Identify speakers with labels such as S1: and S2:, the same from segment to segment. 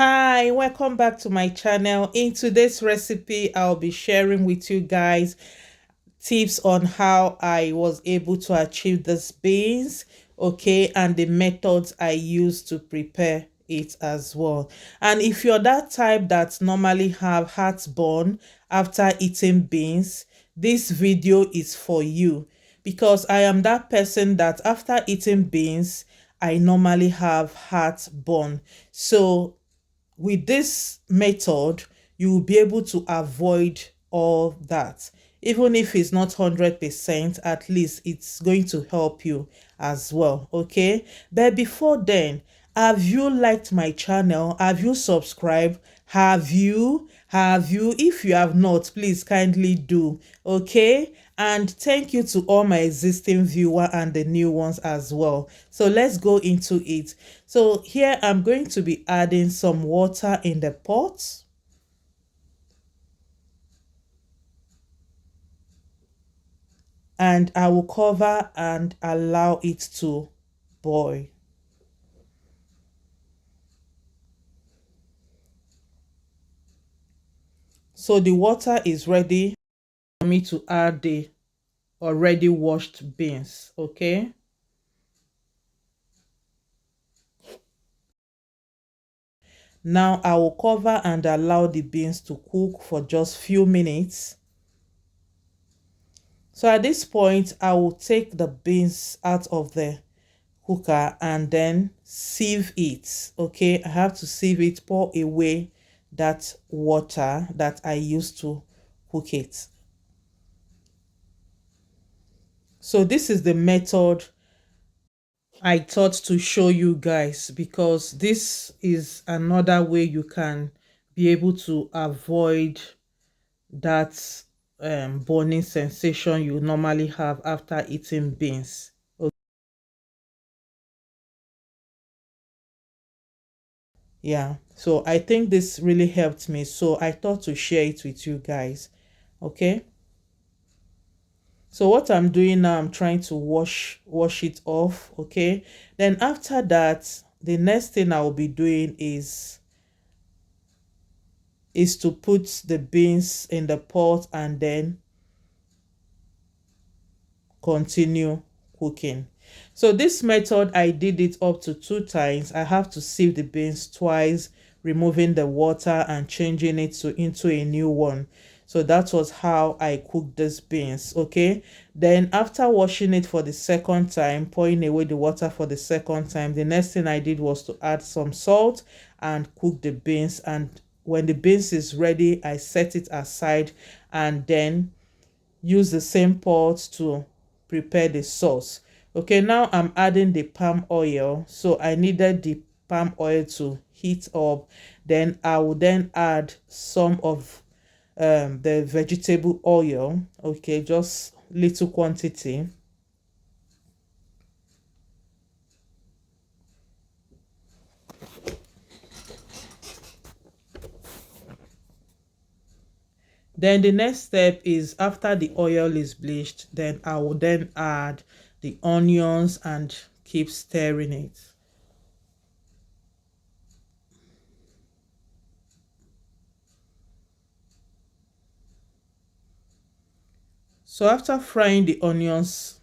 S1: Hi, welcome back to my channel. In today's recipe, I'll be sharing with you guys tips on how I was able to achieve this beans, okay, and the methods I use to prepare it as well. And if you're that type that normally have heartburn after eating beans, this video is for you, because I am that person that after eating beans I normally have heartburn. So with this method, you will be able to avoid all that. Even if it's not 100%, at least it's going to help you as well, okay? But before then, have you liked my channel? Have you subscribed? Have you? If you have not, please kindly do, okay? And thank you to all my existing viewer and the new ones as well. So let's go into it. So here I'm going to be adding some water in the pot. And I will cover and allow it to boil. So the water is ready for me to add the already washed beans, okay? Now I will cover and allow the beans to cook for just few minutes. So at this point, I will take the beans out of the cooker and then sieve it, okay? I have to sieve it, pour away that water that I used to cook it. So this is the method I thought to show you guys, because this is another way you can be able to avoid that burning sensation you normally have after eating beans. Yeah, so I think this really helped me, so I thought to share it with you guys, okay? So what I'm doing now, I'm trying to wash it off, okay? Then after that, the next thing I will be doing is to put the beans in the pot and then continue cooking. So this method, I did it up to 2 times. I have to sieve the beans twice, removing the water and changing it into a new one. So that was how I cooked these beans, okay? Then after washing it for the second time, pouring away the water for the second time, the next thing I did was to add some salt and cook the beans. And when the beans is ready, I set it aside and then use the same pot to prepare the sauce. Okay, now I'm adding the palm oil. So I needed the palm oil to heat up. Then I will then add some of the vegetable oil, okay, just little quantity. Then the next step is, after the oil is bleached, then I will then add the onions and keep stirring it. So after frying the onions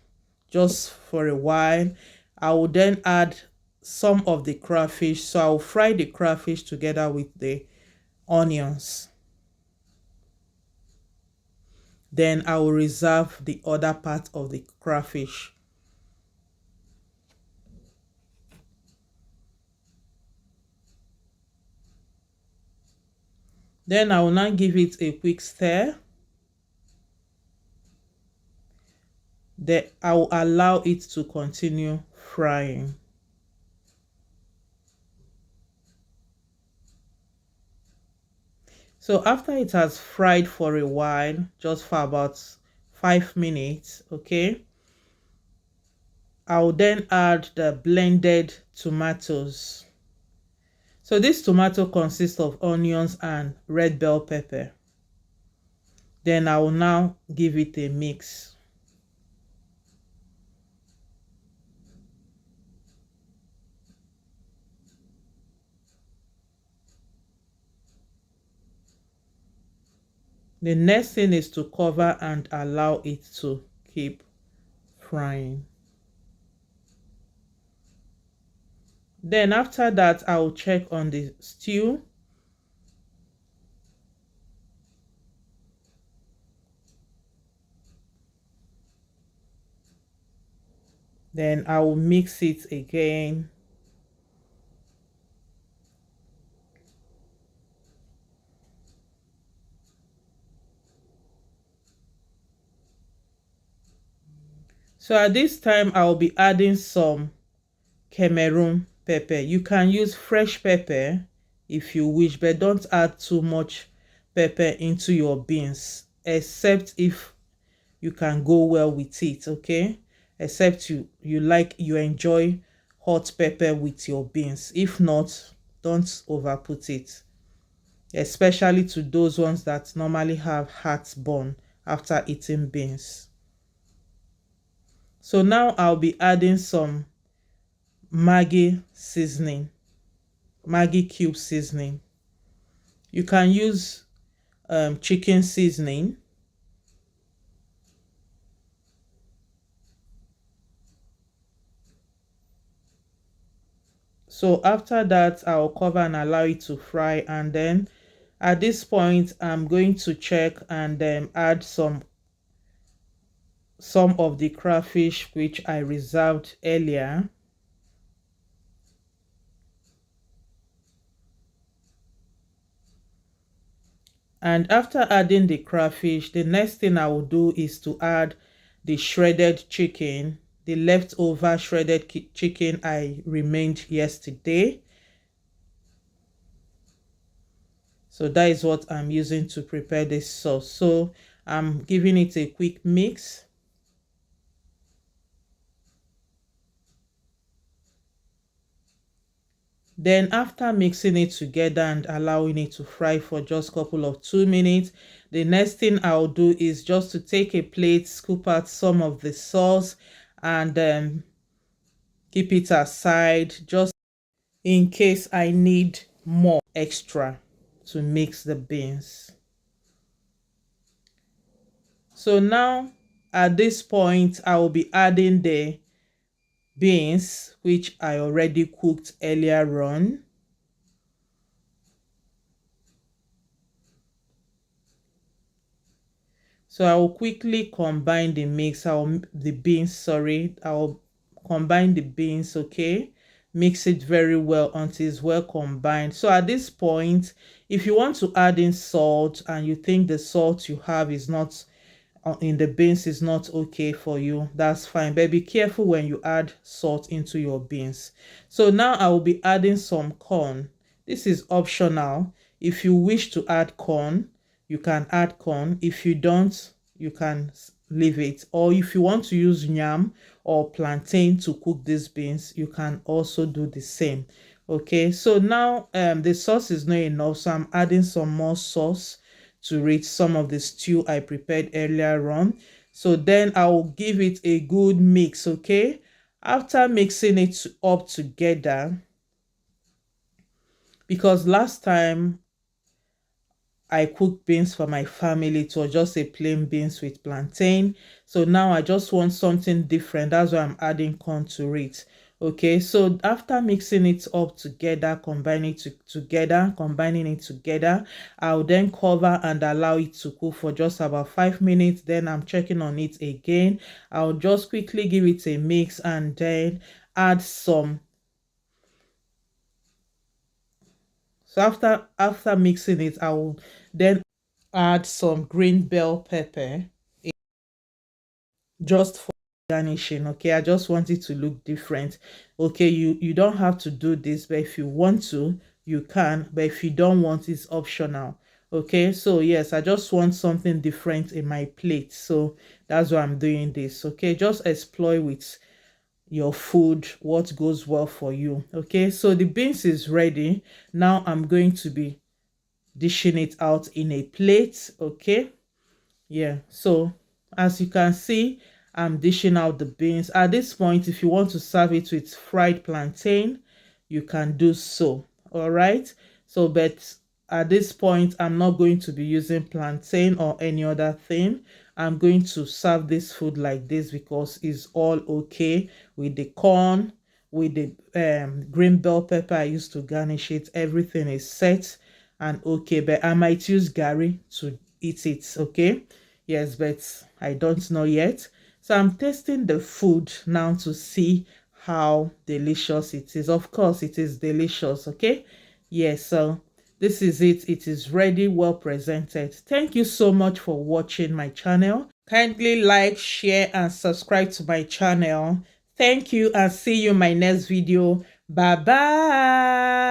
S1: just for a while, I will then add some of the crayfish. So I'll fry the crayfish together with the onions. Then I will reserve the other part of the crayfish. Then I will now give it a quick stir. Then I will allow it to continue frying. So after it has fried for a while, just for about 5 minutes, okay, I'll then add the blended tomatoes. So this tomato consists of onions and red bell pepper. Then I will now give it a mix. The next thing is to cover and allow it to keep frying. Then after that, I will check on the stew. Then I will mix it again. So at this time, I will be adding some Cameroon pepper. You can use fresh pepper if you wish, but don't add too much pepper into your beans, except if you can go well with it, okay? Except you enjoy hot pepper with your beans. If not, don't overput it, especially to those ones that normally have heartburn after eating beans. So now I'll be adding some Maggi seasoning, Maggi cube seasoning. You can use chicken seasoning. So after that, I'll cover and allow it to fry, and then at this point I'm going to check and add some of the crayfish which I reserved earlier. And after adding the crayfish, the next thing I will do is to add the shredded chicken, the leftover shredded chicken I remained yesterday. So that is what I'm using to prepare this sauce. So I'm giving it a quick mix. Then after mixing it together and allowing it to fry for just a couple of 2 minutes, the next thing I'll do is just to take a plate, scoop out some of the sauce, and keep it aside just in case I need more extra to mix the beans. So now at this point, I will be adding the beans which I already cooked earlier on. So I will quickly combine the mix. I'll combine the beans, okay? Mix it very well until it's well combined. So at this point, if you want to add in salt and you think the salt you have is not in the beans is not okay for you, that's fine, but be careful when you add salt into your beans. So now I will be adding some corn. This is optional. If you wish to add corn, you can add corn. If you don't, you can leave it. Or if you want to use yam or plantain to cook these beans, you can also do the same. Okay, so now the sauce is not enough, so I'm adding some more sauce to reach some of the stew I prepared earlier on. So then I will give it a good mix, okay? After mixing it up together, because last time I cooked beans for my family, it was just a plain beans with plantain. So now I just want something different. That's why I'm adding corn to it. Okay, so after mixing it up together, combining it together, I'll then cover and allow it to cook for just about 5 minutes. Then I'm checking on it again. I'll just quickly give it a mix and then add some. So after mixing it, I will then add some green bell pepper just for garnishing. Okay, I just want it to look different. Okay, you don't have to do this, but if you want to, you can, but if you don't want, it's optional. Okay, so yes, I just want something different in my plate, so that's why I'm doing this. Okay, just explore with your food what goes well for you. Okay, so the beans is ready. Now I'm going to be dishing it out in a plate. Okay, yeah, so as you can see, I'm dishing out the beans. At this point, if you want to serve it with fried plantain, you can do so. All right, so but at this point, I'm not going to be using plantain or any other thing. I'm going to serve this food like this because it's all okay with the corn, with the green bell pepper I used to garnish it. Everything is set and okay, but I might use gari to eat it, okay? Yes, but I don't know yet. So I'm tasting the food now to see how delicious it is. Of course, it is delicious, okay? Yes, so this is it. It is ready, well presented. Thank you so much for watching my channel. Kindly like, share, and subscribe to my channel. Thank you, and see you in my next video. Bye bye.